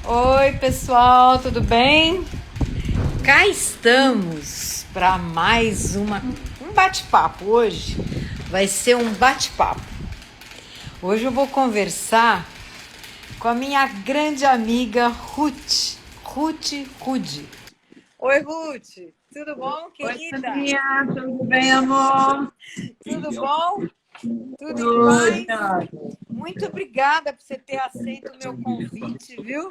Oi, pessoal, tudo bem? Cá estamos para mais um bate-papo. Hoje vai ser um bate-papo. Hoje eu vou conversar com a minha grande amiga Ruth Rude. Oi, Ruth, tudo bom, Oi, querida? Sandrinha, tudo bem, amor? Tudo bom? Tudo em Tudo, paz? tá. Muito obrigada por você ter aceito o meu convite, viu?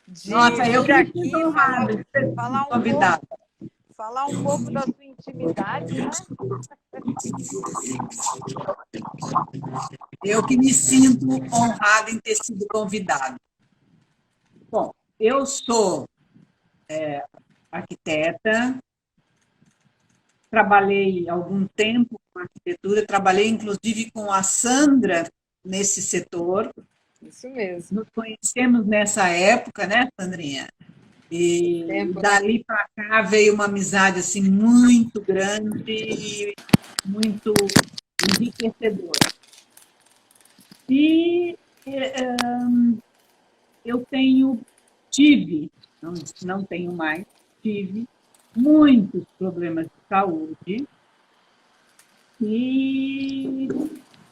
De Nossa, eu vir que me sinto aqui honrada de ter sido falar um pouco convidada. da sua intimidade, né? Eu que me sinto honrada em ter sido convidada. Bom, eu sou arquiteta, trabalhei algum tempo com arquitetura, trabalhei inclusive com a Sandra nesse setor. Isso mesmo. Nos conhecemos nessa época, né, Sandrinha? Esse E tempo, né? dali para cá veio uma amizade assim muito grande e muito enriquecedora. E eu tive, não tenho mais, tive muitos problemas de saúde e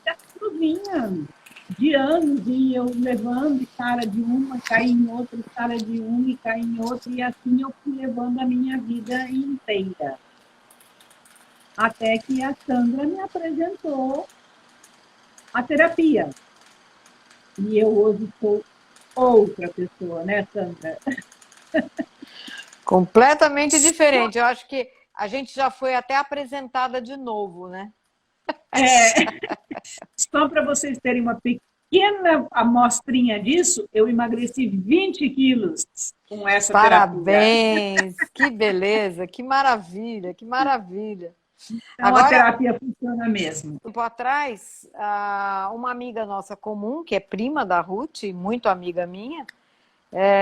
aquilo vinha de anos e eu levando e cara de uma, caí em outra, e cara de uma e caí em outra, e assim eu fui levando a minha vida inteira. Até que a Sandra me apresentou a terapia. E eu hoje sou outra pessoa, né, Sandra? Completamente diferente. Eu acho que a gente já foi até apresentada de novo, né? É, só para vocês terem uma pequena amostrinha disso, eu emagreci 20 quilos com essa terapia. Parabéns! Que beleza, que maravilha, que maravilha. Então, a Agora, terapia funciona mesmo. um tempo atrás, uma amiga nossa comum, que é prima da Ruth, muito amiga minha,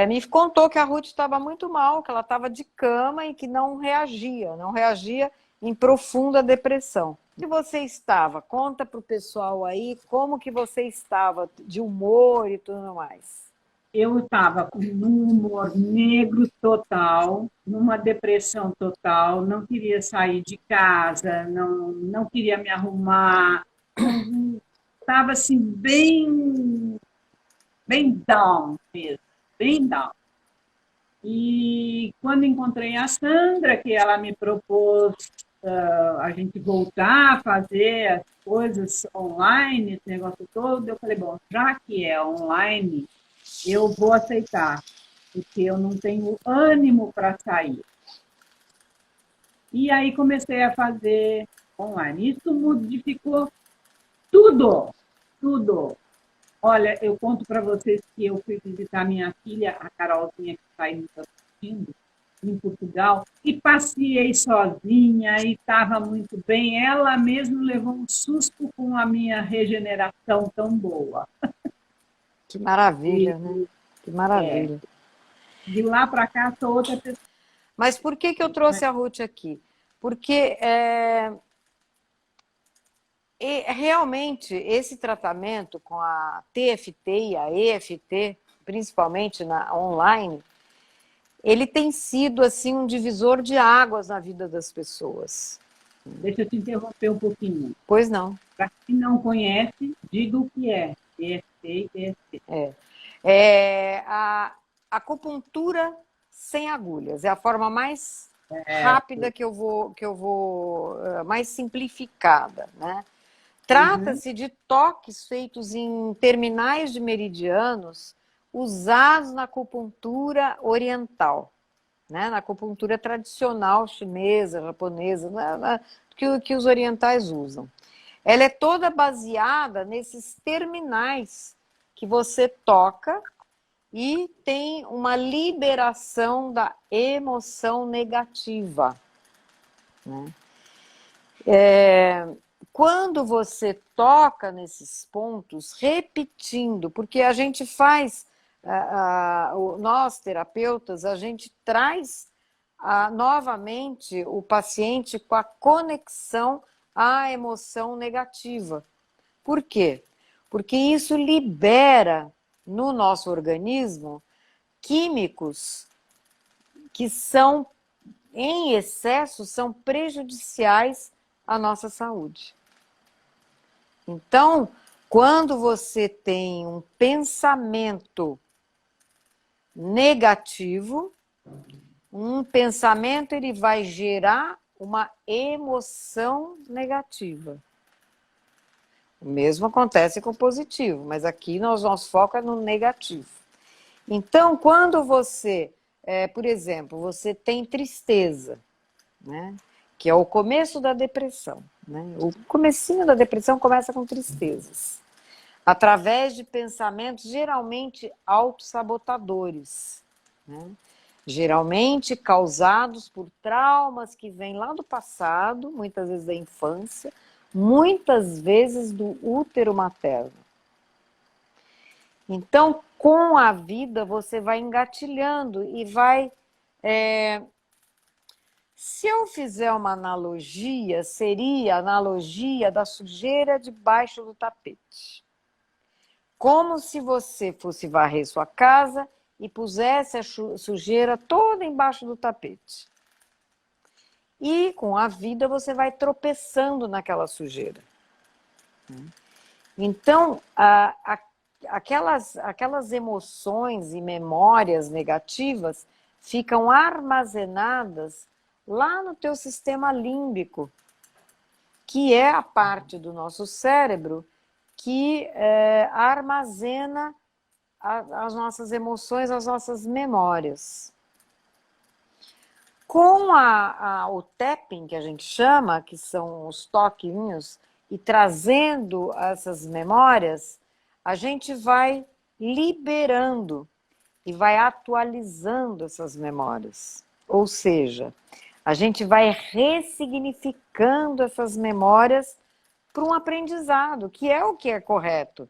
me contou que a Ruth estava muito mal, que ela estava de cama e que não reagia em profunda depressão. E você estava? Conta para o pessoal aí como que você estava de humor e tudo mais. Eu estava num humor negro total, numa depressão total, não queria sair de casa, não queria me arrumar, não estava assim bem down mesmo, bem down. E quando encontrei a Sandra, que ela me propôs a gente voltar a fazer as coisas online, esse negócio todo, eu falei, bom, já que é online, eu vou aceitar, porque eu não tenho ânimo para sair. E aí comecei a fazer online. Isso modificou tudo, tudo. Olha, eu conto para vocês que eu fui visitar minha filha, a Carolzinha, que está aí nos assistindo, em Portugal, e passei sozinha e estava muito bem. Ela mesmo levou um susto com a minha regeneração tão boa. Que E maravilha, né? Que é, maravilha. de lá para cá sou outra pessoa. Mas por que que eu trouxe a Ruth aqui? Porque realmente esse tratamento com a TFT e a EFT, principalmente na online, ele tem sido assim um divisor de águas na vida das pessoas. Deixa eu te interromper um pouquinho. Pois não. Para quem não conhece, diga o que é EFT e EFT. É a acupuntura sem agulhas. É a forma mais rápida mais simplificada, né? Uhum. Trata-se de toques feitos em terminais de meridianos usados na acupuntura oriental, né? Na acupuntura tradicional chinesa, japonesa, né? Que os orientais usam. Ela é toda baseada nesses terminais que você toca e tem uma liberação da emoção negativa, né? Quando você toca nesses pontos, repetindo, porque a gente faz, nós terapeutas, a gente traz novamente o paciente com a conexão à emoção negativa. Por quê? Porque isso libera no nosso organismo químicos que são, em excesso, são prejudiciais à nossa saúde. Então, quando você tem um pensamento negativo, um pensamento ele vai gerar uma emoção negativa. O mesmo acontece com o positivo, mas aqui nosso foco é no negativo. Então, quando você, por exemplo, você tem tristeza, né, que é o começo da depressão, né? O comecinho da depressão começa com tristezas, através de pensamentos geralmente autossabotadores, né? Geralmente causados por traumas que vêm lá do passado, muitas vezes da infância, muitas vezes do útero materno. Então, com a vida, você vai engatilhando e vai... Se eu fizer uma analogia, seria a analogia da sujeira debaixo do tapete. Como se você fosse varrer sua casa e pusesse a sujeira toda embaixo do tapete. E com a vida você vai tropeçando naquela sujeira. Então, aquelas emoções e memórias negativas ficam armazenadas lá no teu sistema límbico, que é a parte do nosso cérebro que armazena as nossas emoções, as nossas memórias. Com o tapping, que a gente chama, que são os toquinhos, e trazendo essas memórias, a gente vai liberando e vai atualizando essas memórias. Ou seja, a gente vai ressignificando essas memórias para um aprendizado, que é correto,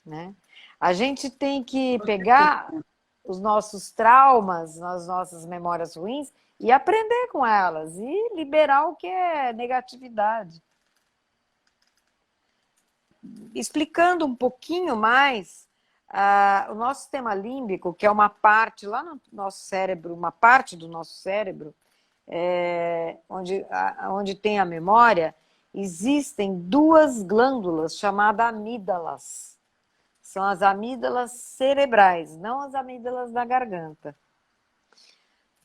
né? A gente tem que pegar os nossos traumas, as nossas memórias ruins e aprender com elas e liberar o que é negatividade. Explicando um pouquinho mais, o nosso sistema límbico, que é uma parte lá no nosso cérebro, uma parte do nosso cérebro, onde tem a memória, existem duas glândulas chamadas amígdalas. São as amígdalas cerebrais, não as amígdalas da garganta.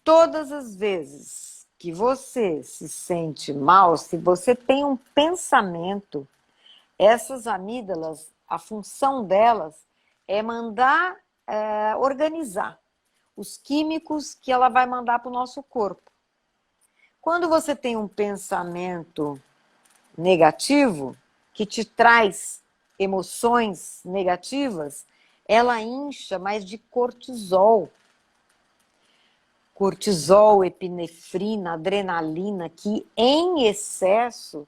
Todas as vezes que você se sente mal, se você tem um pensamento, essas amígdalas, a função delas é mandar organizar os químicos que ela vai mandar para o nosso corpo. Quando você tem um pensamento negativo, que te traz emoções negativas, ela incha mais de cortisol. Cortisol, epinefrina, adrenalina, que em excesso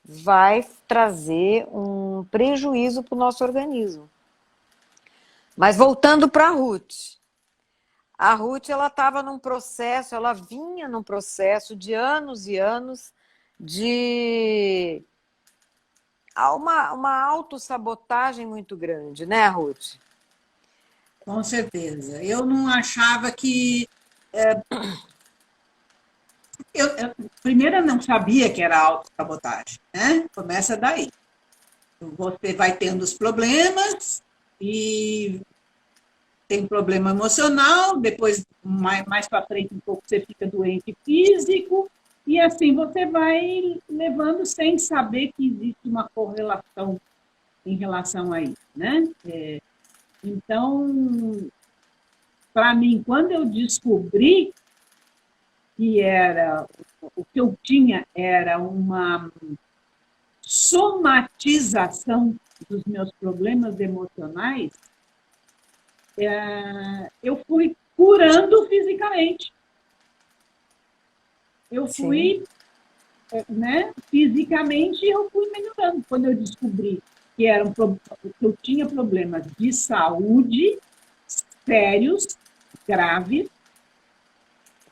vai trazer um prejuízo para o nosso organismo. Mas voltando para a Ruth. A Ruth, ela estava num processo, ela vinha num processo de anos e anos de uma autossabotagem muito grande, né, Ruth? Com certeza. Eu não achava que... Primeiro, eu não sabia que era autossabotagem, né? Começa daí. Você vai tendo os problemas e tem problema emocional, depois, mais para frente um pouco, você fica doente físico, e assim você vai levando sem saber que existe uma correlação em relação a isso, né? Então, para mim, quando eu descobri que o que eu tinha era uma somatização dos meus problemas emocionais, eu fui curando fisicamente. Eu fui, fisicamente, eu fui melhorando. Quando eu descobri que eu tinha problemas de saúde sérios, graves,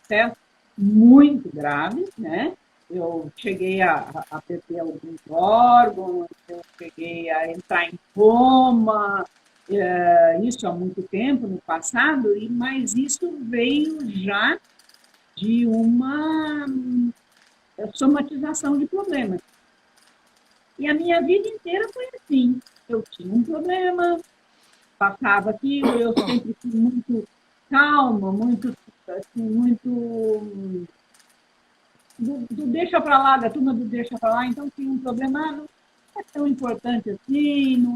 certo? Muito graves, né? Eu cheguei a perder alguns órgãos, eu cheguei a entrar em coma, isso há muito tempo, no passado, mas isso veio já de uma somatização de problemas. E a minha vida inteira foi assim. Eu tinha um problema, passava aquilo, eu sempre fui muito calma, muito, assim, muito do deixa para lá, da turma do deixa para lá, então tinha um problema, não é tão importante assim, não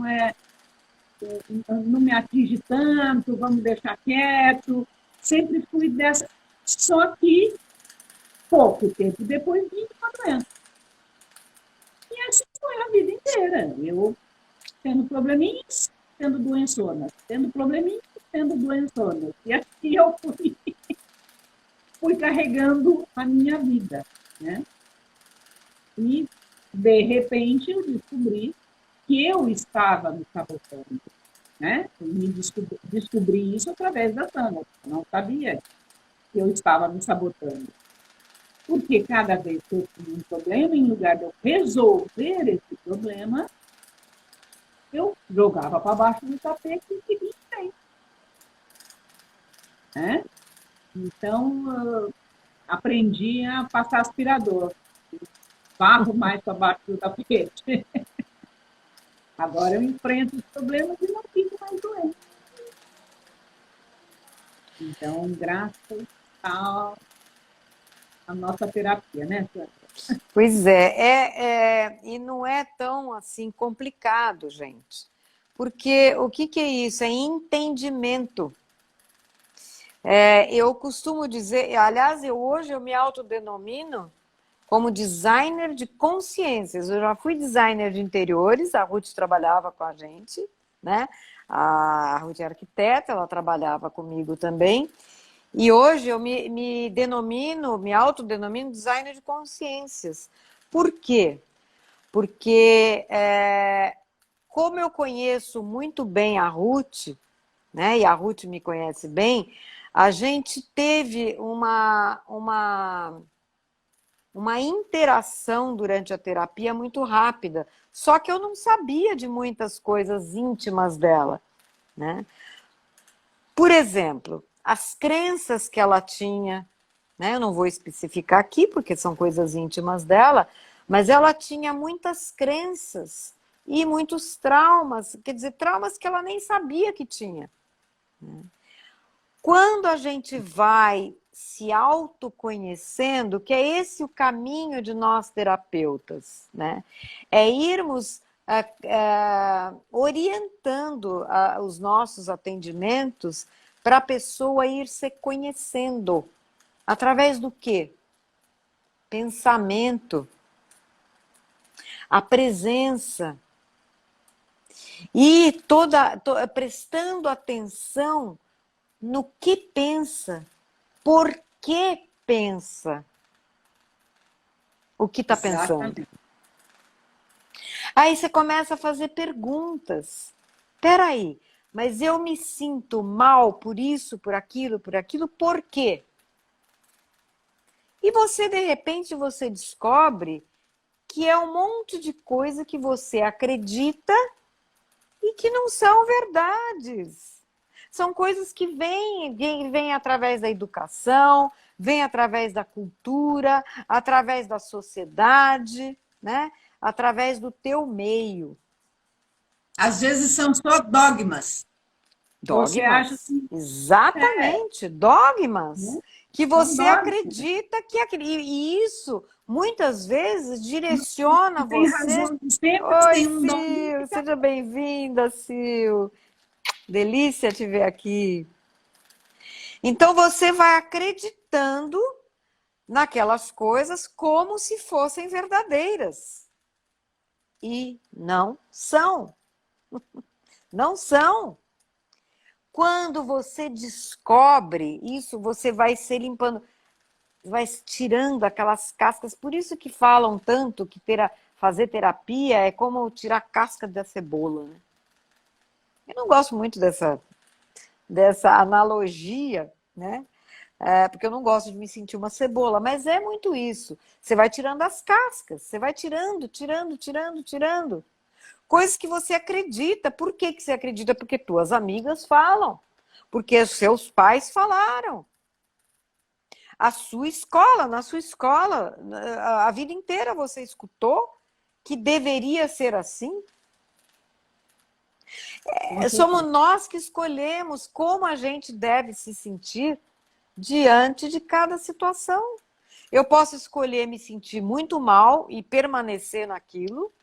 me atinge tanto, vamos deixar quieto. Sempre fui dessa. Só que pouco tempo depois vim uma doença. E assim foi a vida inteira. Eu tendo probleminhas, tendo doençonas, tendo probleminhas, tendo doençonas. E assim eu fui carregando a minha vida, né? E, de repente, eu descobri que eu estava me sabotando, né? Eu descobri isso através da Sandra. Eu não sabia que eu estava me sabotando. Porque cada vez que eu tinha um problema, em lugar de eu resolver esse problema, eu jogava para baixo do tapete e seguia em frente, né? Então, aprendi a passar aspirador. Barro mais para baixo do tapete. Agora eu enfrento os problemas e não fico mais doente. Então, graças à nossa terapia, né, Sandra? Pois é, e não é tão assim complicado, gente. Porque o que é isso? É entendimento. Eu costumo dizer, aliás, hoje eu me autodenomino como designer de consciências. Eu já fui designer de interiores, a Ruth trabalhava com a gente, né? A Ruth é arquiteta, ela trabalhava comigo também. E hoje eu me autodenomino designer de consciências. Por quê? Porque como eu conheço muito bem a Ruth, né? E a Ruth me conhece bem, a gente teve uma interação durante a terapia muito rápida. Só que eu não sabia de muitas coisas íntimas dela, né? Por exemplo, as crenças que ela tinha, né? Eu não vou especificar aqui porque são coisas íntimas dela, mas ela tinha muitas crenças e muitos traumas, quer dizer, traumas que ela nem sabia que tinha. Quando a gente vai se autoconhecendo, que é esse o caminho de nós terapeutas, né? É irmos orientando os nossos atendimentos para a pessoa ir se conhecendo. Através do quê? Pensamento, a presença. E prestando atenção no que pensa, por que pensa o que está pensando. Aí você começa a fazer perguntas. Peraí, mas eu me sinto mal por isso, por aquilo, por quê? E você, de repente, você descobre que é um monte de coisa que você acredita e que não são verdades. São coisas que vêm através da educação, vêm através da cultura, através da sociedade, né? Através do teu meio. Às vezes são só dogmas. Você acha que... Exatamente, dogmas. Que você dogmas. Acredita que e isso muitas vezes direciona tem você. Razão, sempre Oi, tem um Sil, seja bem-vinda, Sil. Delícia te ver aqui. Então você vai acreditando naquelas coisas como se fossem verdadeiras. E não são. Não são. Quando você descobre isso, você vai se limpando, vai tirando aquelas cascas. Por isso que falam tanto que fazer terapia é como tirar a casca da cebola, né? Eu não gosto muito dessa analogia, né? Porque eu não gosto de me sentir uma cebola, mas é muito isso. Você vai tirando as cascas, você vai tirando. Coisas que você acredita. Por que que você acredita? Porque tuas amigas falam. Porque os seus pais falaram. A sua escola, na sua escola, a vida inteira você escutou que deveria ser assim. Somos nós que escolhemos como a gente deve se sentir diante de cada situação. Eu posso escolher me sentir muito mal e permanecer naquilo,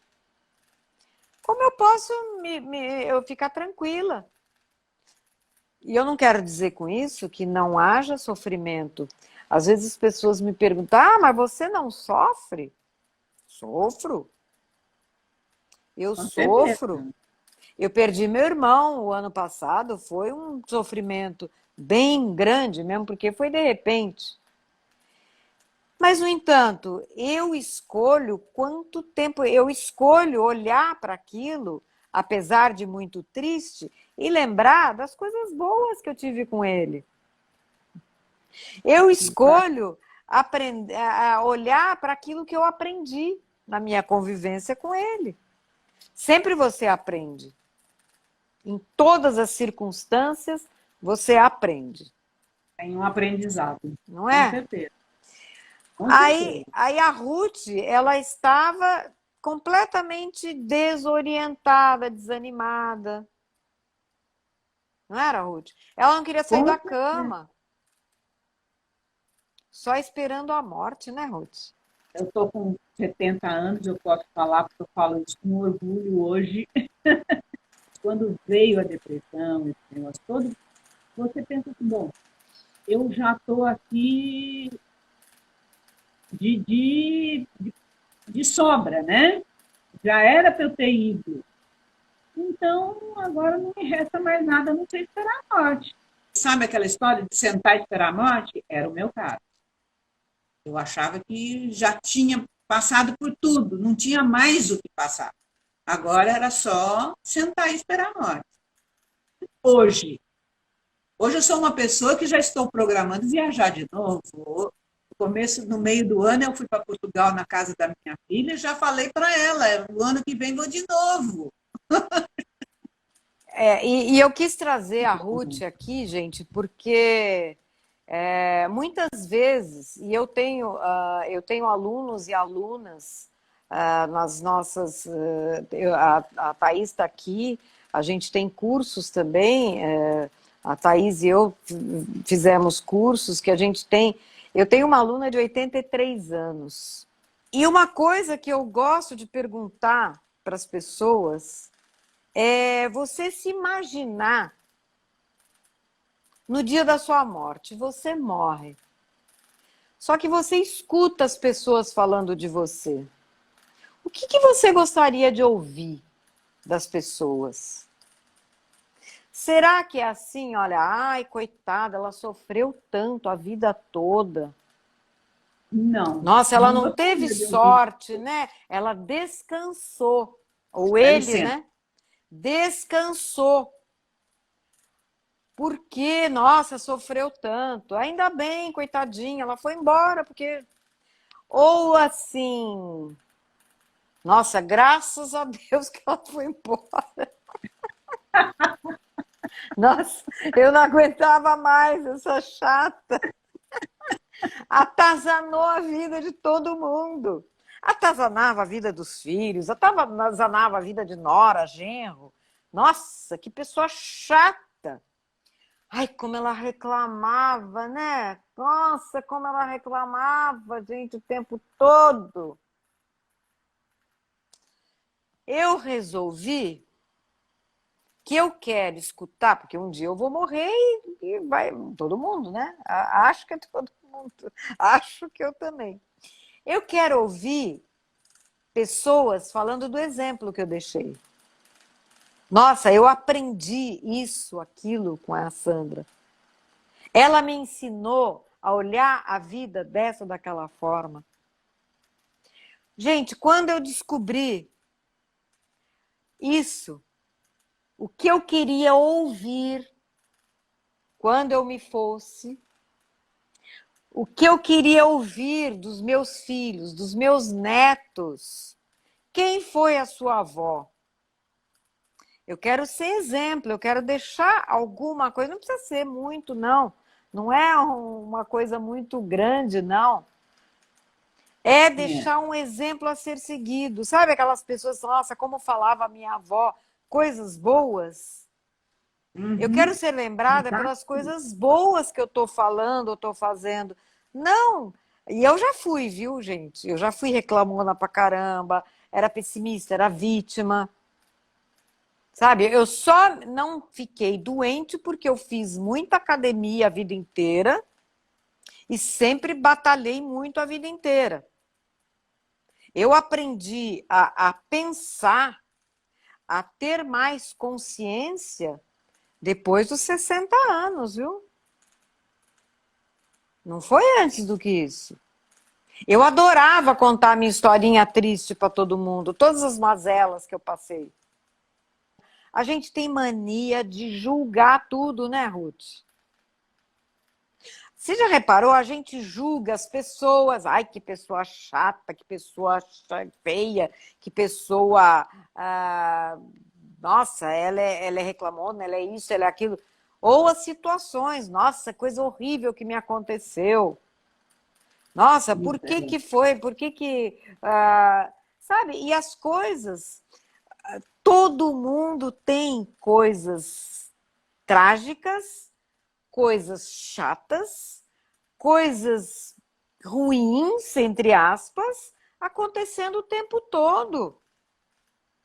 como eu posso eu ficar tranquila. E eu não quero dizer com isso que não haja sofrimento. Às vezes as pessoas me perguntam, mas você não sofre? Sofro. Eu sofro. Eu perdi meu irmão o ano passado, foi um sofrimento bem grande mesmo, porque foi de repente. Mas, no entanto, eu escolho quanto tempo, eu escolho olhar para aquilo, apesar de muito triste, e lembrar das coisas boas que eu tive com ele. Eu escolho aprender, a olhar para aquilo que eu aprendi na minha convivência com ele. Sempre você aprende. Em todas as circunstâncias, você aprende. Tem um aprendizado. Não é? Com certeza. Aí a Ruth, ela estava completamente desorientada, desanimada. Não era, Ruth? Ela não queria sair da cama. Só esperando a morte, né, Ruth? Eu estou com 70 anos, eu posso falar, porque eu falo isso com orgulho hoje. Quando veio a depressão, esse negócio todo, você pensa assim, bom, eu já estou aqui de sobra, né? Já era para eu ter ido. Então, agora não me resta mais nada, a não sei esperar a morte. Sabe aquela história de sentar e esperar a morte? Era o meu caso. Eu achava que já tinha passado por tudo, não tinha mais o que passar. Agora era só sentar e esperar a morte. Hoje eu sou uma pessoa que já estou programando viajar de novo. No meio do ano, eu fui para Portugal na casa da minha filha e já falei para ela, o ano que vem vou de novo. E eu quis trazer a Ruth aqui, gente, porque muitas vezes, e eu tenho alunos e alunas nas nossas. A Thaís está aqui, a gente tem cursos também, a Thaís e eu fizemos cursos que a gente tem. Eu tenho uma aluna de 83 anos. E uma coisa que eu gosto de perguntar para as pessoas é você se imaginar no dia da sua morte. Você morre. Só que você escuta as pessoas falando de você. O que você gostaria de ouvir das pessoas? Será que é assim, olha, ai, coitada, ela sofreu tanto a vida toda. Não. Nossa, ela não teve sorte, né? Ela descansou. Ou ele, né? Descansou. Porque, nossa, sofreu tanto. Ainda bem, coitadinha, ela foi embora, porque... Ou assim... Nossa, graças a Deus que ela foi embora. Nossa, eu não aguentava mais essa chata. Atazanou a vida de todo mundo. Atazanava a vida dos filhos, atazanava a vida de nora, genro. Nossa, que pessoa chata. Ai, como ela reclamava, né? Nossa, como ela reclamava, gente, o tempo todo. Eu resolvi que eu quero escutar, porque um dia eu vou morrer e vai todo mundo, né? Acho que é todo mundo. Acho que eu também. Eu quero ouvir pessoas falando do exemplo que eu deixei. Nossa, eu aprendi isso, aquilo com a Sandra. Ela me ensinou a olhar a vida dessa ou daquela forma. Gente, quando eu descobri isso, o que eu queria ouvir quando eu me fosse, o que eu queria ouvir dos meus filhos, dos meus netos, quem foi a sua avó? Eu quero ser exemplo, eu quero deixar alguma coisa, não precisa ser muito, não. Não é uma coisa muito grande, não. É deixar um exemplo a ser seguido. Sabe aquelas pessoas, nossa, como falava a minha avó, coisas boas? Eu quero ser lembrada pelas coisas boas que eu estou falando, eu estou fazendo. Não, e eu já fui, viu, gente? Eu já fui reclamona pra caramba, era pessimista, era vítima. Sabe, eu só não fiquei doente porque eu fiz muita academia a vida inteira e sempre batalhei muito a vida inteira. Eu aprendi a pensar, a ter mais consciência depois dos 60 anos, viu? Não foi antes do que isso. Eu adorava contar minha historinha triste para todo mundo, todas as mazelas que eu passei. A gente tem mania de julgar tudo, né, Ruth? Você já reparou? A gente julga as pessoas. Ai, que pessoa chata, que pessoa feia, que pessoa... nossa, ela é reclamona, ela é isso, ela é aquilo. Ou as situações. Nossa, coisa horrível que me aconteceu. Nossa, por que que foi? Por que que... sabe? E as coisas... Todo mundo tem coisas trágicas, coisas chatas, coisas ruins, entre aspas, acontecendo o tempo todo.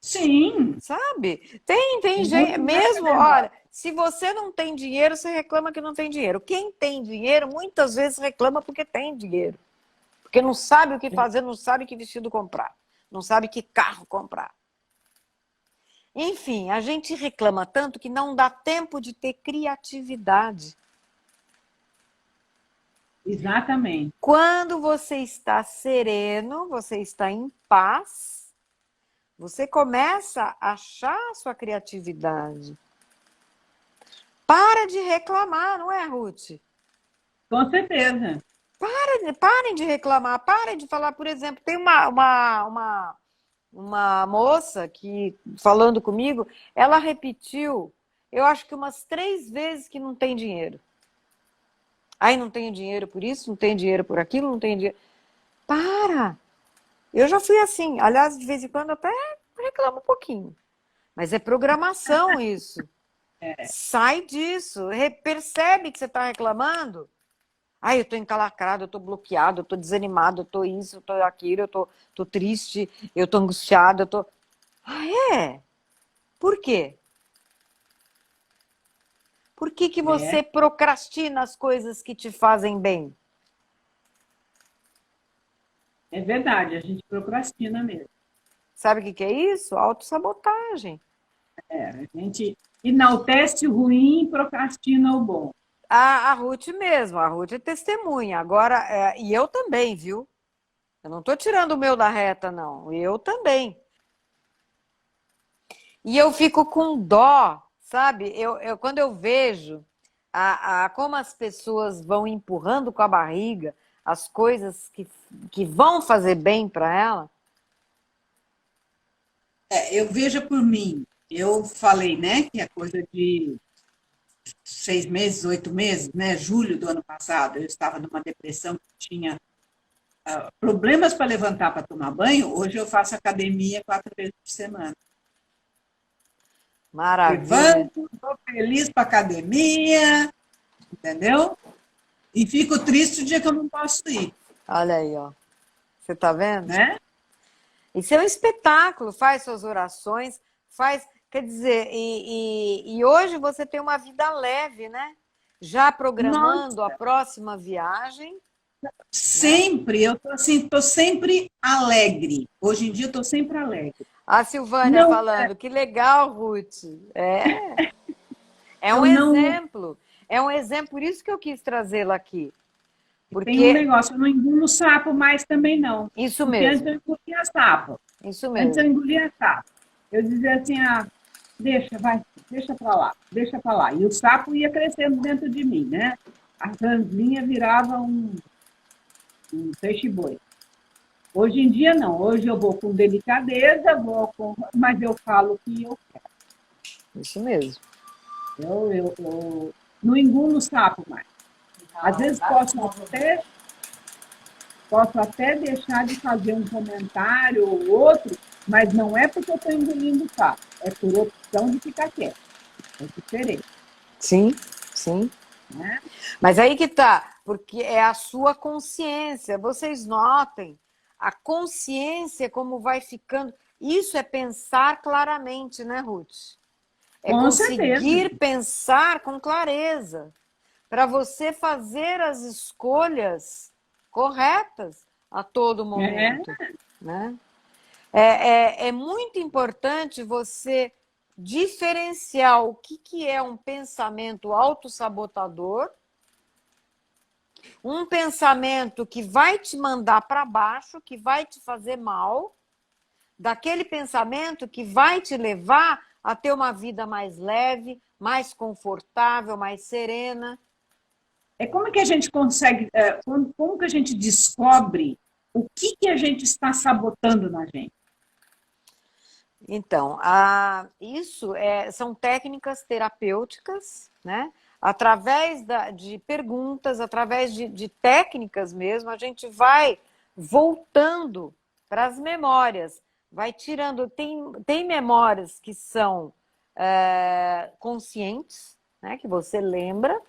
Sim. Sabe? Tem gente, mesmo, olha, se você não tem dinheiro, você reclama que não tem dinheiro. Quem tem dinheiro, muitas vezes reclama porque tem dinheiro. Porque não sabe o que fazer, não sabe que vestido comprar, não sabe que carro comprar. Enfim, a gente reclama tanto que não dá tempo de ter criatividade. Exatamente. Quando você está sereno, você está em paz, você começa a achar a sua criatividade. Para de reclamar, não é, Ruth? Com certeza. Parem de reclamar, parem de falar, por exemplo, tem uma moça que, falando comigo, ela repetiu, eu acho que umas 3 vezes que não tem dinheiro. Aí não tenho dinheiro por isso, não tenho dinheiro por aquilo, não tenho dinheiro. Para! Eu já fui assim. Aliás, de vez em quando até reclamo um pouquinho. Mas é programação isso. Sai disso. Percebe que você está reclamando? Ai, eu estou encalacrado, eu estou bloqueado, eu estou desanimado, eu estou isso, eu estou aquilo, eu estou triste, eu estou angustiado, eu estou... Ah, é? Por quê? Por que que você procrastina as coisas que te fazem bem? É verdade, a gente procrastina mesmo. Sabe o que é isso? Autossabotagem. A gente enaltece o ruim e procrastina o bom. A Ruth mesmo, a Ruth é testemunha. Agora, e eu também, viu? Eu não estou tirando o meu da reta, não. Eu também. E eu fico com dó, sabe? Quando eu vejo como as pessoas vão empurrando com a barriga as coisas que vão fazer bem para ela. Eu vejo por mim. Eu falei, né, que é coisa de 6 meses, 8 meses, né? Julho do ano passado, eu estava numa depressão que tinha problemas para levantar para tomar banho. Hoje eu faço academia 4 vezes por semana. Maravilha. Levanto, estou feliz para academia, entendeu? E fico triste o dia que eu não posso ir. Olha aí, ó. Você tá vendo? Né? Isso é um espetáculo, faz suas orações, quer dizer, e hoje você tem uma vida leve, né? Já programando a próxima viagem. Sempre, eu tô assim, tô sempre alegre. Hoje em dia eu tô sempre alegre. A Silvânia falando, que legal, Ruth. É um exemplo. É um exemplo, por isso que eu quis trazê-la aqui. Porque... Tem um negócio, eu não engulo sapo mais também, não. Isso porque mesmo. Antes eu engolia sapo. Isso mesmo. Antes eu engolia sapo. Eu dizia assim, deixa pra lá. E o sapo ia crescendo dentro de mim, né? A ranzinha virava um peixe-boi. Hoje em dia, não. Hoje eu vou com delicadeza, mas eu falo o que eu quero. Isso mesmo. Eu não engulo sapo mais. Às vezes posso até deixar de fazer um comentário ou outro, mas não é porque eu estou engolindo sapo, é por opção de ficar quieto. É diferente, Sim, sim. né? Mas aí que tá, porque é a sua consciência. Vocês notem a consciência como vai ficando. Isso é pensar claramente, né, Ruth? É Com certeza. conseguir pensar com clareza para você fazer as escolhas corretas a todo É, momento, né? É muito importante você diferenciar o que é um pensamento autossabotador, um pensamento que vai te mandar para baixo, que vai te fazer mal, daquele pensamento que vai te levar a ter uma vida mais leve, mais confortável, mais serena. como que a gente consegue, como que a gente descobre o que a gente está sabotando na gente? Então, são técnicas terapêuticas, né? Através de perguntas, através de técnicas mesmo, a gente vai voltando para as memórias, vai tirando. Tem memórias que são conscientes, né? Que você lembra.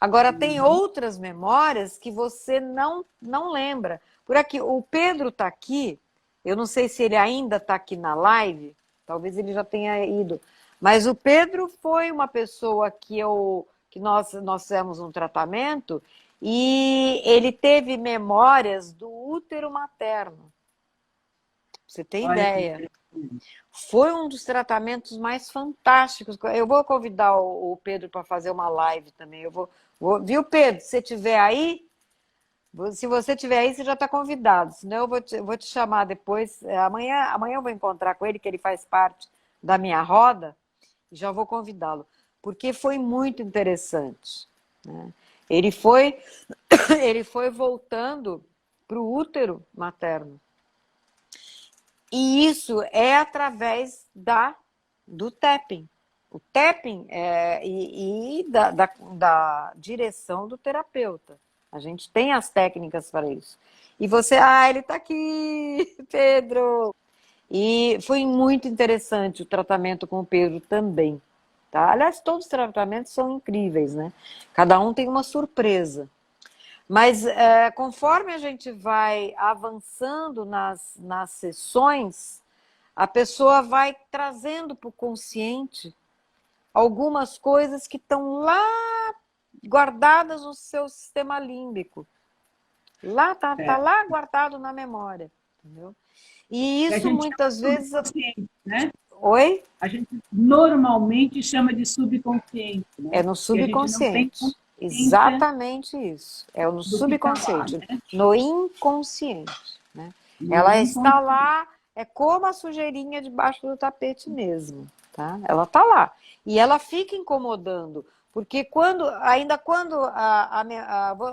Agora, tem outras memórias que você não lembra. Por aqui, o Pedro está aqui, eu não sei se ele ainda está aqui na live, talvez ele já tenha ido, mas o Pedro foi uma pessoa que nós fizemos um tratamento e ele teve memórias do útero materno. Pra você ter Olha que ideia. interessante. Foi um dos tratamentos mais fantásticos. Eu vou convidar o Pedro para fazer uma live também. Viu, Pedro? Se você estiver aí, se você estiver aí, você já está convidado. Senão eu vou te chamar depois. Amanhã eu vou encontrar com ele, que ele faz parte da minha roda, e já vou convidá-lo. Porque foi muito interessante, né? Ele foi, ele foi voltando para o útero materno. E isso é através do tapping. O tapping da direção do terapeuta. A gente tem as técnicas para isso. E você, ele está aqui, Pedro. E foi muito interessante o tratamento com o Pedro também. Tá? Aliás, todos os tratamentos são incríveis, né? Cada um tem uma surpresa. Mas conforme a gente vai avançando nas sessões, a pessoa vai trazendo para o consciente algumas coisas que estão lá guardadas no seu sistema límbico. Lá tá lá guardado na memória, entendeu? E E a isso gente chama muitas de vezes. subconsciente, né? Oi? A gente normalmente chama de subconsciente, É né? no Que a gente não tem subconsciente. consciência Exatamente isso. É no do que está lá, subconsciente, né? no inconsciente, né? No Ela está inconsciente. lá, é como a sujeirinha debaixo do tapete mesmo, tá? Ela está lá. E ela fica incomodando, porque ainda quando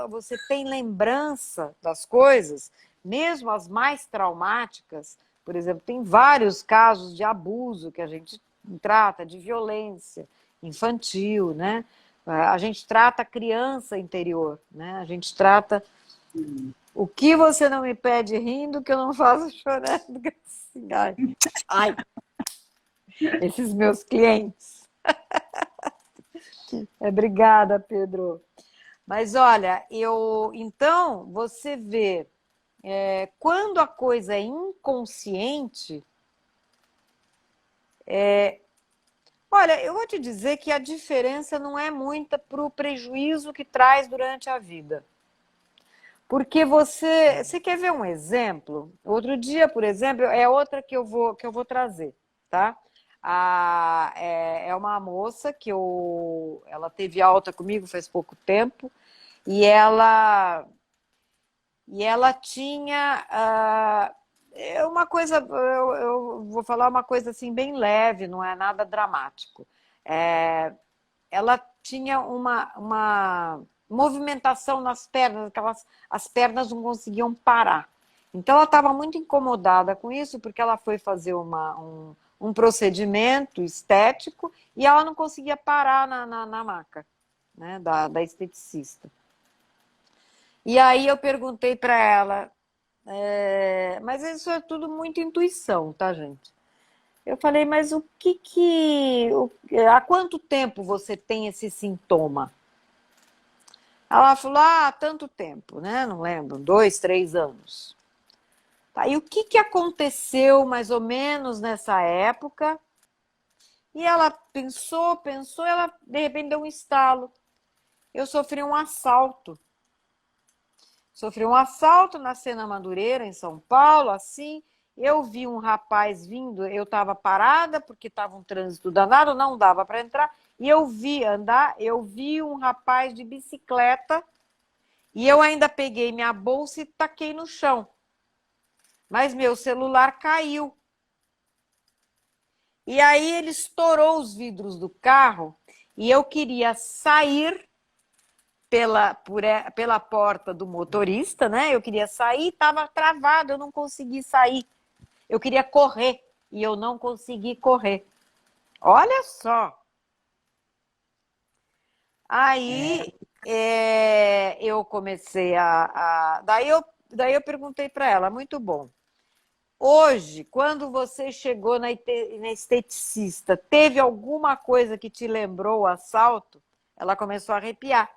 você tem lembrança das coisas, mesmo as mais traumáticas, por exemplo, tem vários casos de abuso que a gente trata, de violência infantil, né? A gente trata a criança interior, né? A gente trata o que você não me pede rindo que eu não faço chorando. Assim, ai, esses meus clientes. Obrigada, Pedro. Mas olha, então você vê, quando a coisa é inconsciente, olha, eu vou te dizer que a diferença não é muita para o prejuízo que traz durante a vida. Porque você quer ver um exemplo? Outro dia, por exemplo, é outra que eu vou trazer, tá? É uma moça ela teve alta comigo faz pouco tempo e ela tinha uma coisa, eu vou falar uma coisa assim bem leve, não é nada dramático. Ela tinha uma movimentação nas pernas, as pernas não conseguiam parar. Então ela estava muito incomodada com isso, porque ela foi fazer um procedimento estético e ela não conseguia parar na maca, né, da esteticista. E aí eu perguntei para ela, mas isso é tudo muito intuição, tá, gente? Eu falei, mas há quanto tempo você tem esse sintoma? Ela falou, tanto tempo, né? Não lembro, 2, 3 anos. Tá, e o que aconteceu mais ou menos nessa época? E ela pensou, ela de repente deu um estalo. Eu sofri um assalto. Sofri um assalto na Sena Madureira, em São Paulo, assim. Eu vi um rapaz vindo, eu estava parada, porque estava um trânsito danado, não dava para entrar. E eu vi um rapaz de bicicleta, e eu ainda peguei minha bolsa e taquei no chão. Mas meu celular caiu. E aí ele estourou os vidros do carro, e eu queria sair pela porta do motorista, né? Eu queria sair, estava travado, eu não consegui sair. Eu queria correr e eu não consegui correr. Olha só. Aí eu comecei daí eu perguntei para ela, muito bom. Hoje, quando você chegou na esteticista, teve alguma coisa que te lembrou o assalto? Ela começou a arrepiar.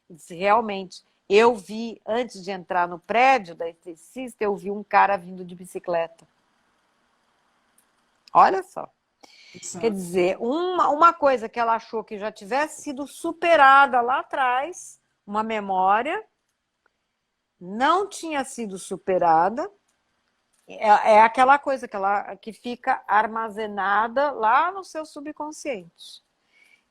Disse, realmente, eu vi, antes de entrar no prédio da esteticista, eu vi um cara vindo de bicicleta. Olha só. Quer dizer, uma coisa que ela achou que já tivesse sido superada lá atrás, uma memória, não tinha sido superada, é aquela coisa que fica armazenada lá no seu subconsciente.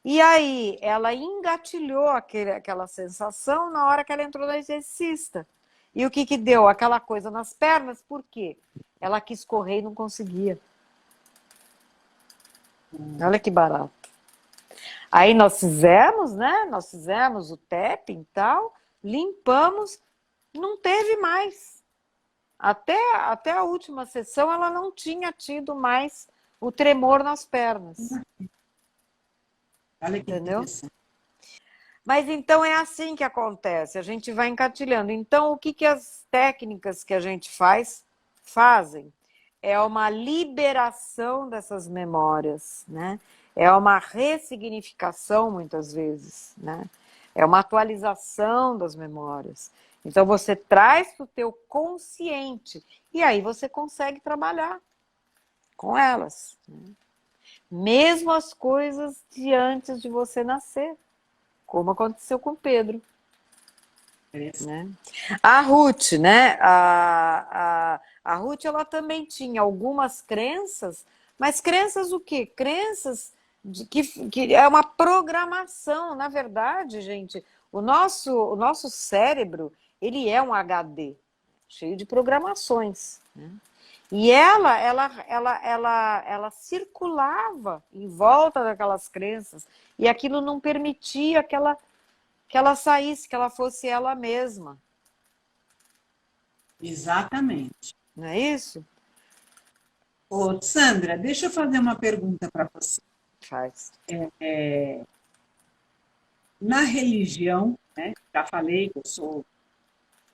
E aí, ela engatilhou aquela sensação na hora que ela entrou na exercista. E o que deu? Aquela coisa nas pernas, por quê? Ela quis correr e não conseguia. Olha que barato. Aí nós fizemos, né? Nós fizemos o tapping e tal, limpamos, não teve mais. Até a última sessão, ela não tinha tido mais o tremor nas pernas. Olha que entendeu? interessante. Mas então é assim que acontece, a gente vai encatilhando. Então, o que as técnicas que a gente fazem? É uma liberação dessas memórias, né? É uma ressignificação, muitas vezes, né? É uma atualização das memórias. Então, você traz para o teu consciente e aí você consegue trabalhar com elas. Né? Mesmo as coisas de antes de você nascer, como aconteceu com Pedro. Né? A Ruth, né? A Ruth, ela também tinha algumas crenças, mas crenças o quê? Crenças que é uma programação. Na verdade, gente, o nosso cérebro, ele é um HD, cheio de programações. Né? E ela circulava em volta daquelas crenças, e aquilo não permitia que ela saísse, que ela fosse ela mesma. Exatamente. Não é isso? Ô, Sandra, deixa eu fazer uma pergunta para você. Faz. Na religião, né, já falei que eu sou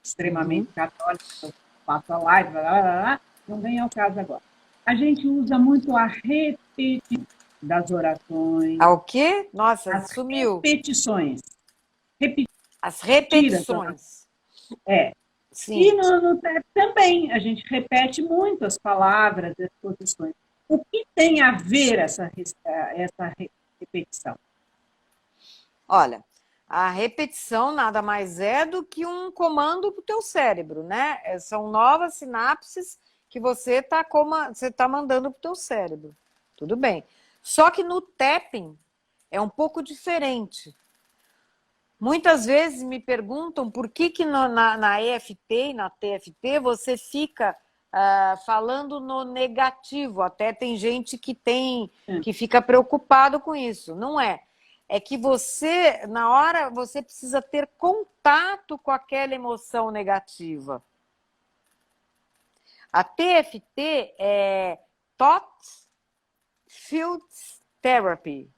extremamente católica, eu faço a live, não vem ao caso agora. A gente usa muito a repetição das orações. Ao quê? Nossa, as sumiu. repetições. As repetições. Sim. E no TEP também, a gente repete muito as palavras, as posições. O que tem a ver essa repetição? Olha, a repetição nada mais é do que um comando para o teu cérebro, né? São novas sinapses que você tá mandando para o teu cérebro. Tudo bem. Só que no tapping é um pouco diferente. Muitas vezes me perguntam por que na EFT e na TFT você fica falando no negativo. Até tem gente que fica preocupado com isso. Não é. É que você, na hora, você precisa ter contato com aquela emoção negativa. A TFT é Thought Field Therapy.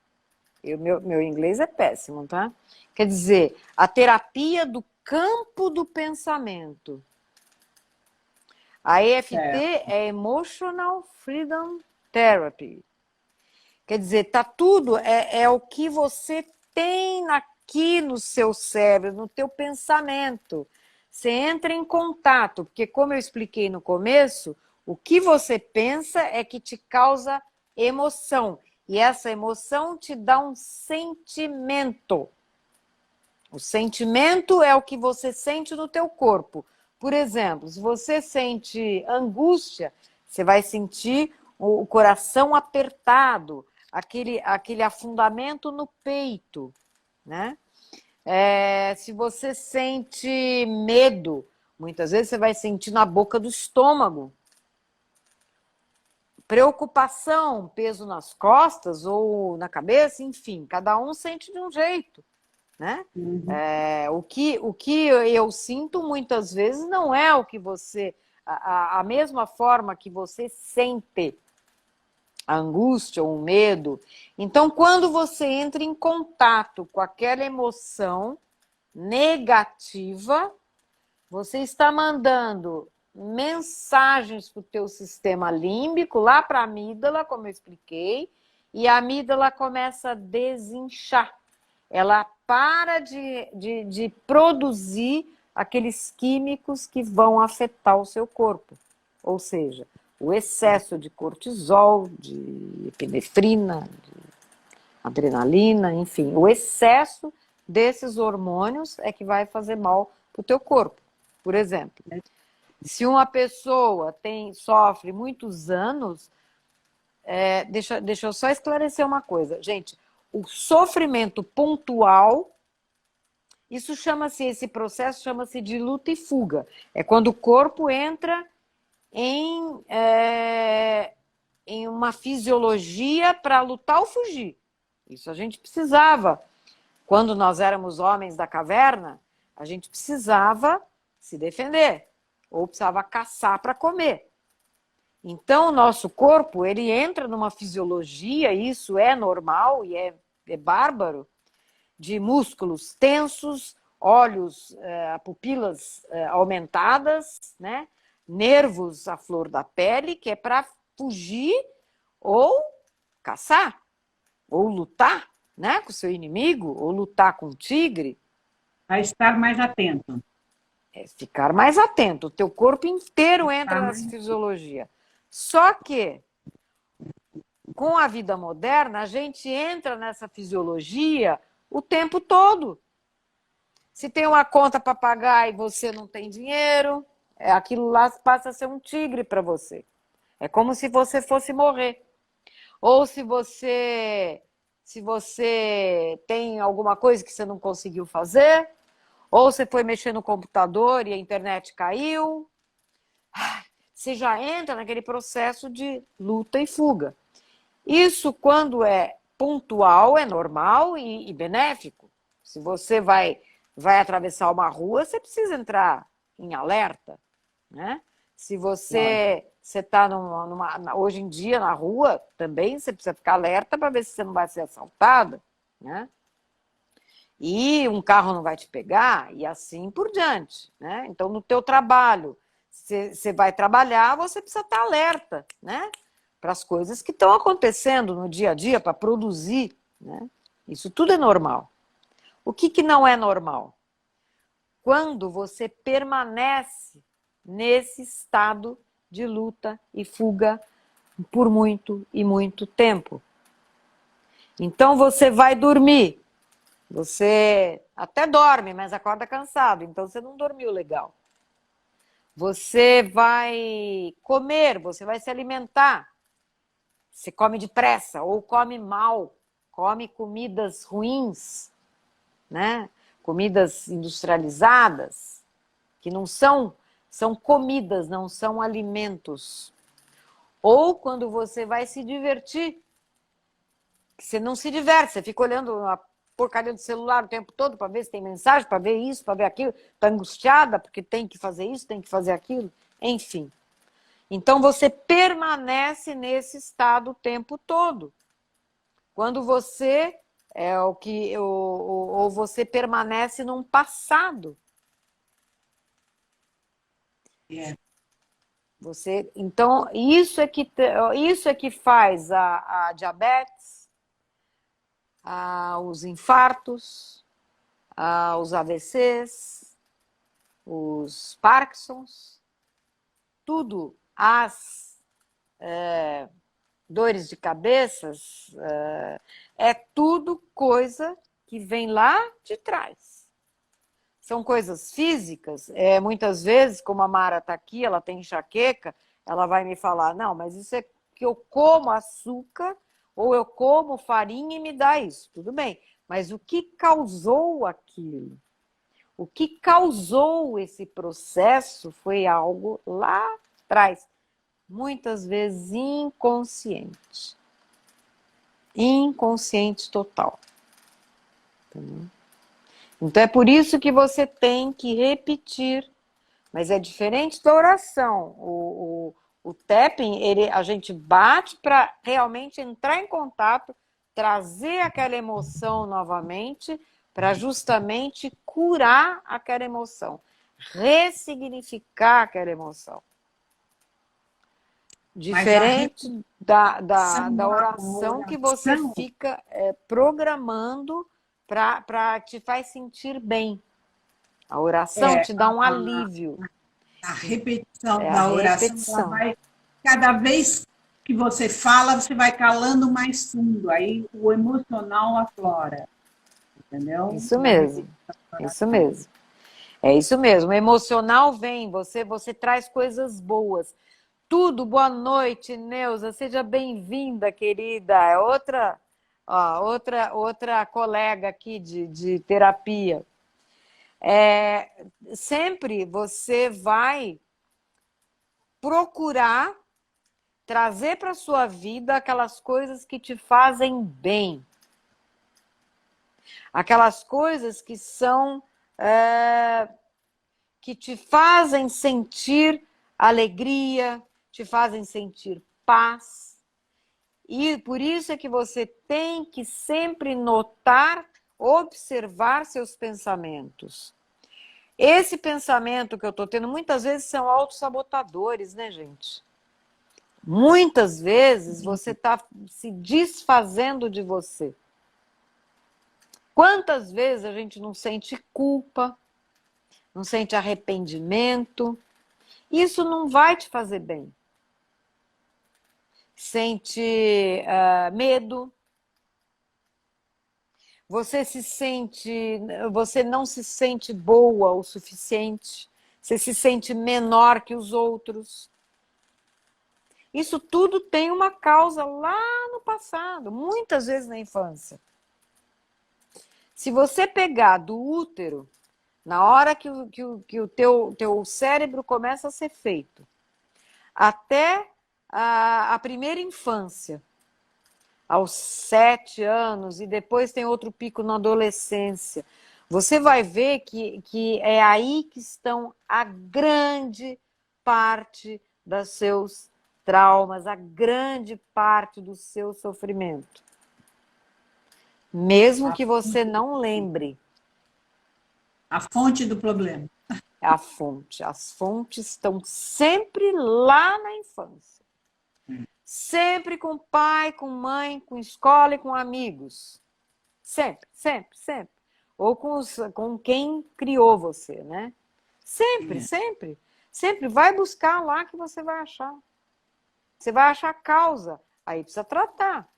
Meu inglês é péssimo, tá? Quer dizer, a terapia do campo do pensamento. A EFT é Emotional Freedom Therapy. Quer dizer, tá tudo, é o que você tem aqui no seu cérebro, no teu pensamento. Você entra em contato, porque como eu expliquei no começo, o que você pensa é que te causa emoção. E essa emoção te dá um sentimento. O sentimento é o que você sente no teu corpo. Por exemplo, se você sente angústia, você vai sentir o coração apertado, aquele afundamento no peito, né? Se você sente medo, muitas vezes você vai sentir na boca do estômago. Preocupação, peso nas costas ou na cabeça, enfim, cada um sente de um jeito, né? O que eu sinto muitas vezes não é o que você... A mesma forma que você sente a angústia ou o medo. Então, quando você entra em contato com aquela emoção negativa, você está mandando mensagens para o teu sistema límbico, lá para a amígdala, como eu expliquei, e a amígdala começa a desinchar. Ela para de produzir aqueles químicos que vão afetar o seu corpo. Ou seja, o excesso de cortisol, de epinefrina, de adrenalina, enfim, o excesso desses hormônios é que vai fazer mal para o teu corpo. Por exemplo, se uma pessoa sofre muitos anos, deixa eu só esclarecer uma coisa, gente. O sofrimento pontual, esse processo chama-se de luta e fuga. É quando o corpo entra em uma fisiologia para lutar ou fugir. Isso a gente precisava. Quando nós éramos homens da caverna, a gente precisava se defender ou precisava caçar para comer. Então, o nosso corpo, ele entra numa fisiologia, isso é normal e é bárbaro, de músculos tensos, olhos, pupilas aumentadas, né? Nervos à flor da pele, que é para fugir ou caçar, ou lutar, né, com o seu inimigo, ou lutar com o tigre. A estar mais atento. Ficar mais atento. O teu corpo inteiro entra nessa fisiologia. Só que, com a vida moderna, a gente entra nessa fisiologia o tempo todo. Se tem uma conta para pagar e você não tem dinheiro, aquilo lá passa a ser um tigre para você. É como se você fosse morrer. Ou se você tem alguma coisa que você não conseguiu fazer, ou você foi mexer no computador e a internet caiu, você já entra naquele processo de luta e fuga. Isso, quando é pontual, é normal e benéfico. Se você vai atravessar uma rua, você precisa entrar em alerta, né? Se você está hoje em dia na rua, também você precisa ficar alerta para ver se você não vai ser assaltada, né? E um carro não vai te pegar, e assim por diante, né? Então, no teu trabalho, você vai trabalhar, você precisa estar alerta, né? Para as coisas que estão acontecendo no dia a dia, para produzir, né? Isso tudo é normal. O que não é normal? Quando você permanece nesse estado de luta e fuga por muito e muito tempo. Então você vai dormir. Você até dorme, mas acorda cansado, então você não dormiu legal. Você vai comer, você vai se alimentar. Você come depressa ou come mal, come comidas ruins, né? Comidas industrializadas, que não são comidas, não são alimentos. Ou quando você vai se divertir, você não se diverte, você fica olhando a porcaria do celular o tempo todo para ver se tem mensagem, para ver isso, para ver aquilo, está angustiada porque tem que fazer isso, tem que fazer aquilo, enfim. Então, você permanece nesse estado o tempo todo. Quando você ou você permanece num passado. É. Então, isso é que faz a diabetes, os infartos, os AVCs, os Parkinsons, tudo, as dores de cabeças, é tudo coisa que vem lá de trás. São coisas físicas, muitas vezes, como a Mara está aqui, ela tem enxaqueca, ela vai me falar, não, mas isso é que eu como açúcar ou eu como farinha e me dá isso. Tudo bem, mas o que causou aquilo? O que causou esse processo foi algo lá atrás, muitas vezes inconsciente. Inconsciente total. Entendeu? Então é por isso que você tem que repetir, mas é diferente da oração. O tapping, a gente bate para realmente entrar em contato, trazer aquela emoção novamente, para justamente curar aquela emoção, ressignificar aquela emoção. Diferente da oração que você fica programando para te faz sentir bem. A oração te dá um alívio. A repetição da oração, ela vai, cada vez que você fala, você vai calando mais fundo, aí o emocional aflora, entendeu? Isso mesmo, isso mesmo. É isso mesmo, o emocional vem, você traz coisas boas. Tudo, boa noite, Neuza, seja bem-vinda, querida. É outra colega aqui de terapia. Sempre você vai procurar trazer para a sua vida aquelas coisas que te fazem bem. Aquelas coisas que são... que te fazem sentir alegria, te fazem sentir paz. E por isso é que você tem que sempre notar, observar seus pensamentos. Esse pensamento que eu estou tendo, muitas vezes são autossabotadores, né, gente? Muitas vezes você está se desfazendo de você. Quantas vezes a gente não sente culpa, não sente arrependimento? Isso não vai te fazer bem. Sente medo. Você não se sente boa o suficiente. Você se sente menor que os outros. Isso tudo tem uma causa lá no passado, muitas vezes na infância. Se você pegar do útero, na hora que o teu cérebro começa a ser feito, até a primeira infância, aos 7 anos, e depois tem outro pico na adolescência, você vai ver que é aí que estão a grande parte dos seus traumas, a grande parte do seu sofrimento. Mesmo que você não lembre. A fonte do problema. A fonte. As fontes estão sempre lá na infância. Sempre com pai, com mãe, com escola e com amigos. Sempre, sempre, sempre. Ou com quem criou você, né? Sempre, sempre. Sempre vai buscar lá que você vai achar. Você vai achar a causa. Aí precisa tratar.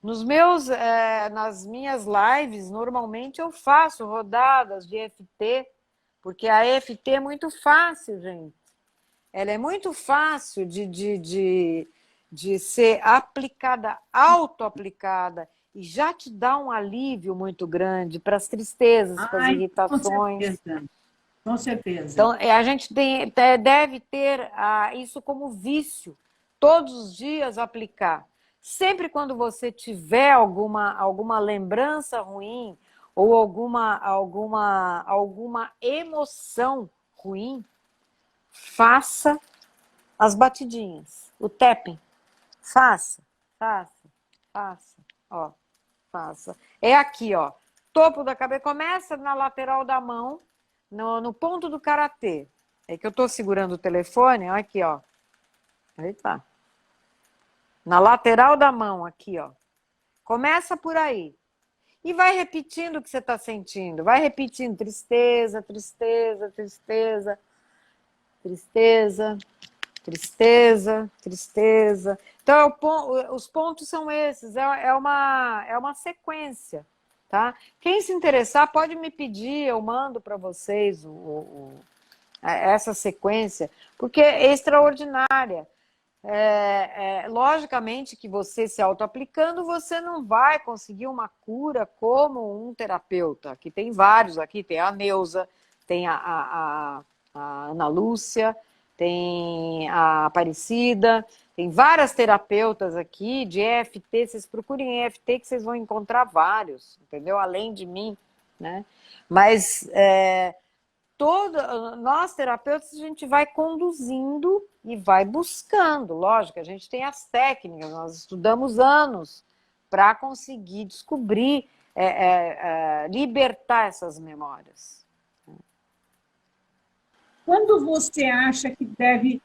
Nas minhas lives, normalmente eu faço rodadas de EFT, porque a EFT é muito fácil, gente. Ela é muito fácil de ser aplicada, auto-aplicada, e já te dá um alívio muito grande para as tristezas, para as irritações. Com certeza. Então, a gente deve ter isso como vício, todos os dias aplicar. Sempre quando você tiver alguma lembrança ruim ou alguma emoção ruim, faça as batidinhas, o tapping. Faça, faça, faça, ó, faça. É aqui, ó, topo da cabeça, começa na lateral da mão, no ponto do karatê. É que eu tô segurando o telefone, ó, aqui, ó. Eita. Na lateral da mão, aqui, ó. Começa por aí. E vai repetindo o que você está sentindo. Vai repetindo tristeza, tristeza, tristeza, tristeza, tristeza, tristeza. Então, os pontos são esses. É uma sequência, tá? Quem se interessar pode me pedir, eu mando para vocês essa sequência, porque é extraordinária. Logicamente que você se auto-aplicando, você não vai conseguir uma cura como um terapeuta, que tem vários aqui, tem a Neuza, tem a Ana Lúcia, tem a Aparecida, tem várias terapeutas aqui de EFT, vocês procurem EFT que vocês vão encontrar vários, entendeu? Além de mim, né? Mas nós terapeutas, a gente vai conduzindo e vai buscando. Lógico, a gente tem as técnicas, nós estudamos anos para conseguir descobrir, libertar essas memórias. Quando você acha que deve...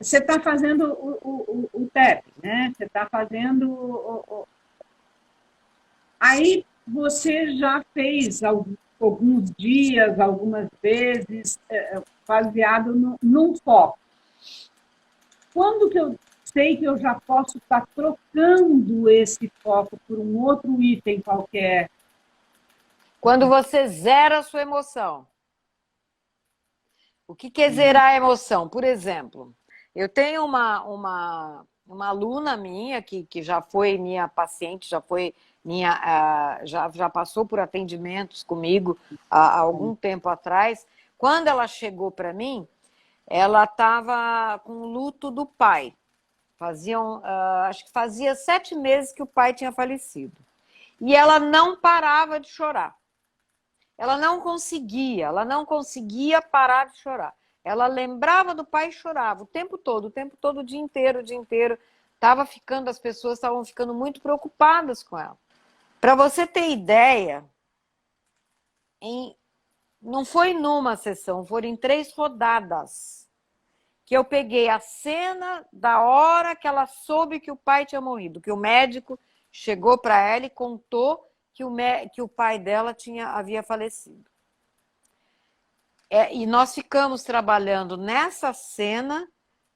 você está fazendo o TEP, né? Você está fazendo... Aí você já fez alguns dias, algumas vezes, baseado num foco. Quando que eu sei que eu já posso estar trocando esse foco por um outro item qualquer? Quando você zera a sua emoção. O que é zerar a emoção? Por exemplo, eu tenho uma aluna minha que já foi minha paciente, já passou por atendimentos comigo há algum tempo atrás. Quando ela chegou para mim, ela estava com o luto do pai. Acho que fazia 7 meses que o pai tinha falecido. E ela não parava de chorar. Ela não conseguia parar de chorar. Ela lembrava do pai e chorava o tempo todo, o dia inteiro, o dia inteiro. As pessoas estavam ficando muito preocupadas com ela. Para você ter ideia, não foi numa sessão, foram em 3 rodadas que eu peguei a cena da hora que ela soube que o pai tinha morrido, que o médico chegou para ela e contou que o pai dela havia falecido. E nós ficamos trabalhando nessa cena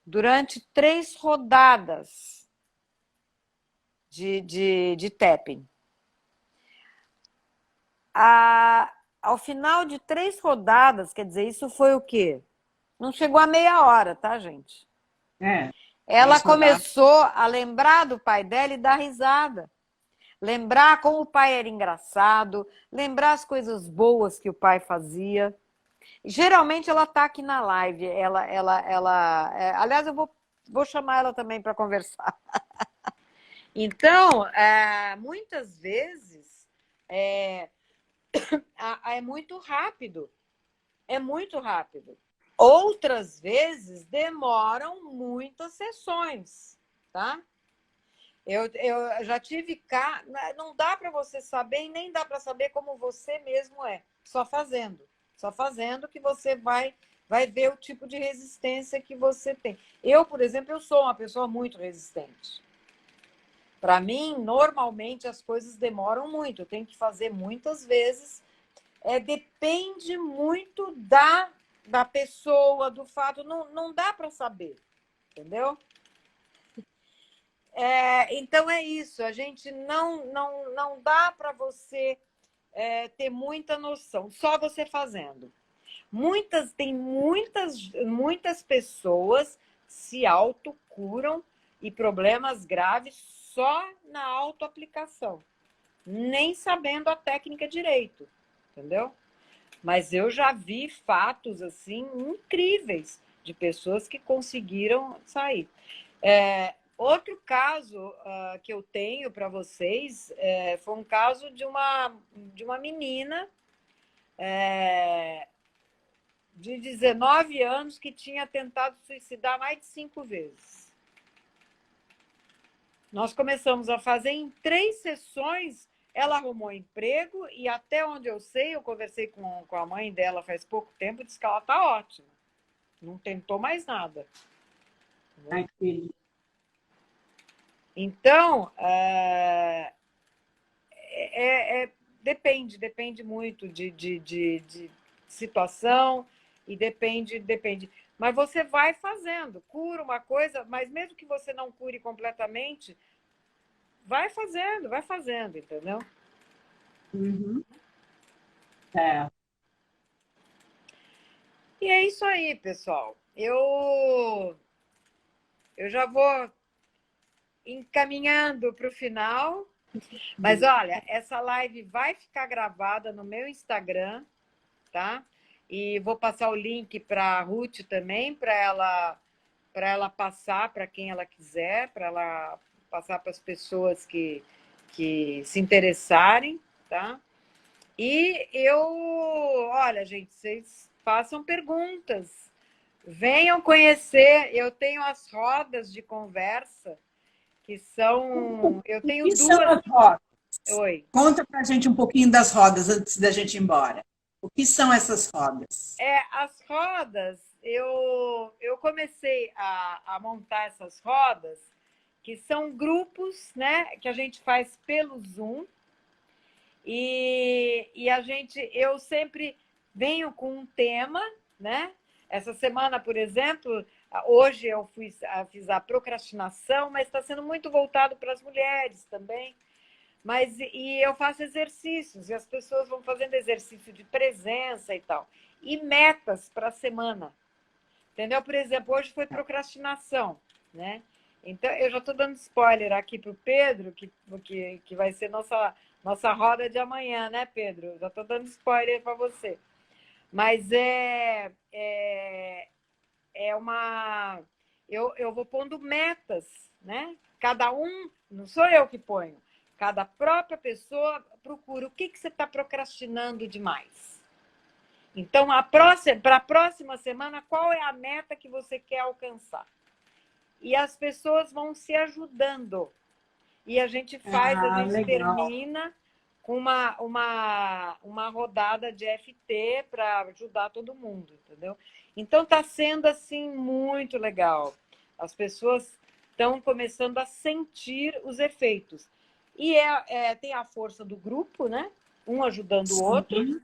durante 3 rodadas de tapping. Ao final de 3 rodadas, quer dizer, isso foi o quê? Não chegou a meia hora, tá, gente? Ela começou a lembrar do pai dela e dar risada. Lembrar como o pai era engraçado, lembrar as coisas boas que o pai fazia. Geralmente ela está aqui na live. Aliás, eu vou chamar ela também para conversar. Então, muitas vezes é muito rápido. É muito rápido. Outras vezes demoram muitas sessões, tá? Eu já tive não dá para você saber e nem dá para saber como você mesmo é, só fazendo que você vai ver o tipo de resistência que você tem. Eu, por exemplo, eu sou uma pessoa muito resistente. Para mim, normalmente as coisas demoram muito, eu tenho que fazer muitas vezes. Depende muito da pessoa, do fato, não dá para saber, entendeu? Então é isso, a gente não dá para você ter muita noção, só você fazendo. Tem muitas pessoas se autocuram e problemas graves só na autoaplicação, nem sabendo a técnica direito, entendeu? Mas eu já vi fatos assim incríveis de pessoas que conseguiram sair. Outro caso que eu tenho para vocês foi um caso de uma menina de 19 anos que tinha tentado suicidar mais de 5 vezes. Nós começamos a fazer em 3 sessões, ela arrumou emprego e até onde eu sei, eu conversei com a mãe dela faz pouco tempo, disse que ela está ótima. Não tentou mais nada. Ai, que feliz. Então, depende muito de situação e depende. Mas você vai fazendo, cura uma coisa, mas mesmo que você não cure completamente, vai fazendo, entendeu? Uhum. É. E é isso aí, pessoal. Eu já vou encaminhando para o final. Mas olha, essa live vai ficar gravada no meu Instagram, tá? E vou passar o link para a Ruth também, para ela passar para quem ela quiser, para ela passar para as pessoas que se interessarem, tá? E olha, gente, vocês façam perguntas, venham conhecer. Eu tenho as rodas de conversa, que são. Eu tenho O que são 2. as rodas? Oi. Conta para a gente um pouquinho das rodas antes da gente ir embora. O que são essas rodas? As rodas, eu comecei a montar essas rodas, que são grupos, né, que a gente faz pelo Zoom, e eu sempre venho com um tema, né? Essa semana, por exemplo, hoje eu fiz a procrastinação, mas está sendo muito voltado para as mulheres também. E eu faço exercícios, e as pessoas vão fazendo exercício de presença e tal. E metas para a semana. Entendeu? Por exemplo, hoje foi procrastinação, né? Então, eu já estou dando spoiler aqui para o Pedro, que vai ser nossa roda de amanhã, né, Pedro? Já estou dando spoiler para você. Mas uma... Eu vou pondo metas, né? Cada um, não sou eu que ponho. Cada própria pessoa procura o que você está procrastinando demais. Então, para a próxima semana, qual é a meta que você quer alcançar? E as pessoas vão se ajudando. E a gente termina com uma rodada de FT para ajudar todo mundo, entendeu? Então, está sendo assim muito legal. As pessoas estão começando a sentir os efeitos. E tem a força do grupo, né? Um ajudando o outro.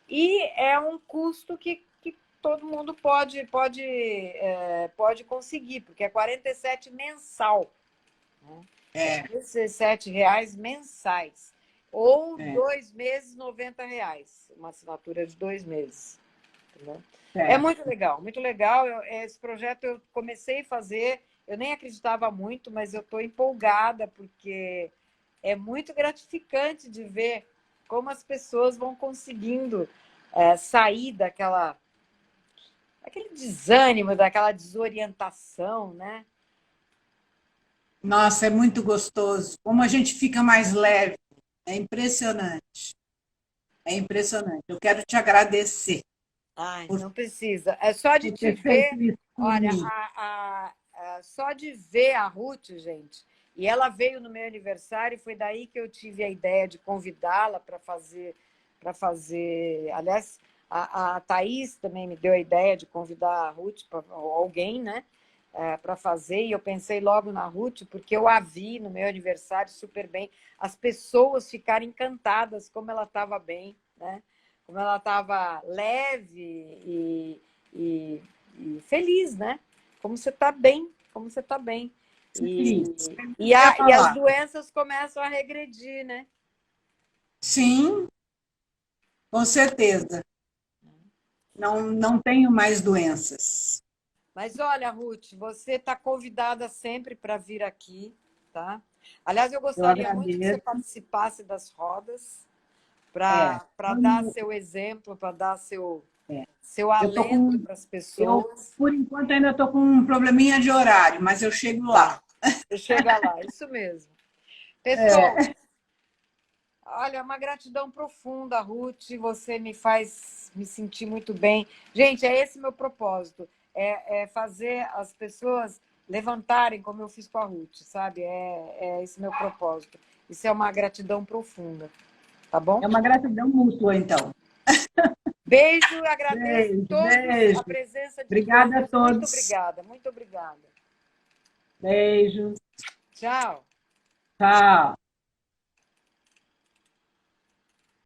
E é um custo que todo mundo pode conseguir, porque é 47 mensal. Né? É R$17 mensais. Ou 2 meses, R$90. Uma assinatura de 2 meses. Entendeu? É muito legal, muito legal. Esse projeto eu comecei a fazer, eu nem acreditava muito, mas eu estou empolgada, porque é muito gratificante de ver como as pessoas vão conseguindo sair daquele desânimo, daquela desorientação, né? Nossa, é muito gostoso. Como a gente fica mais leve. É impressionante. É impressionante. Eu quero te agradecer. Ai, não precisa. É só de te ver. Olha, só de ver a Ruth, gente. E ela veio no meu aniversário, foi daí que eu tive a ideia de convidá-la para fazer. Aliás, a Thaís também me deu a ideia de convidar a Ruth, alguém, né? Para fazer, e eu pensei logo na Ruth, porque eu a vi no meu aniversário super bem, as pessoas ficaram encantadas como ela estava bem, né? Como ela estava leve e feliz, né? Como você está bem, como você está bem. E as doenças começam a regredir, né? Sim, com certeza. Não tenho mais doenças. Mas olha, Ruth, você está convidada sempre para vir aqui, tá? Aliás, eu gostaria muito que você participasse das rodas para dar seu exemplo, para dar seu alento para as pessoas. Por enquanto, ainda estou com um probleminha de horário, mas eu chego lá. Você chega lá, isso mesmo. Pessoal, Olha, uma gratidão profunda, Ruth. Você me faz me sentir muito bem. Gente, é esse meu propósito. É fazer as pessoas levantarem, como eu fiz com a Ruth, sabe? É esse meu propósito. Isso é uma gratidão profunda, tá bom? É uma gratidão mútua, então. Beijo, agradeço Beijo, todos beijo. a presença de Obrigada a todos. Muito todos. obrigada, muito obrigada. Beijo. Tchau. Tchau.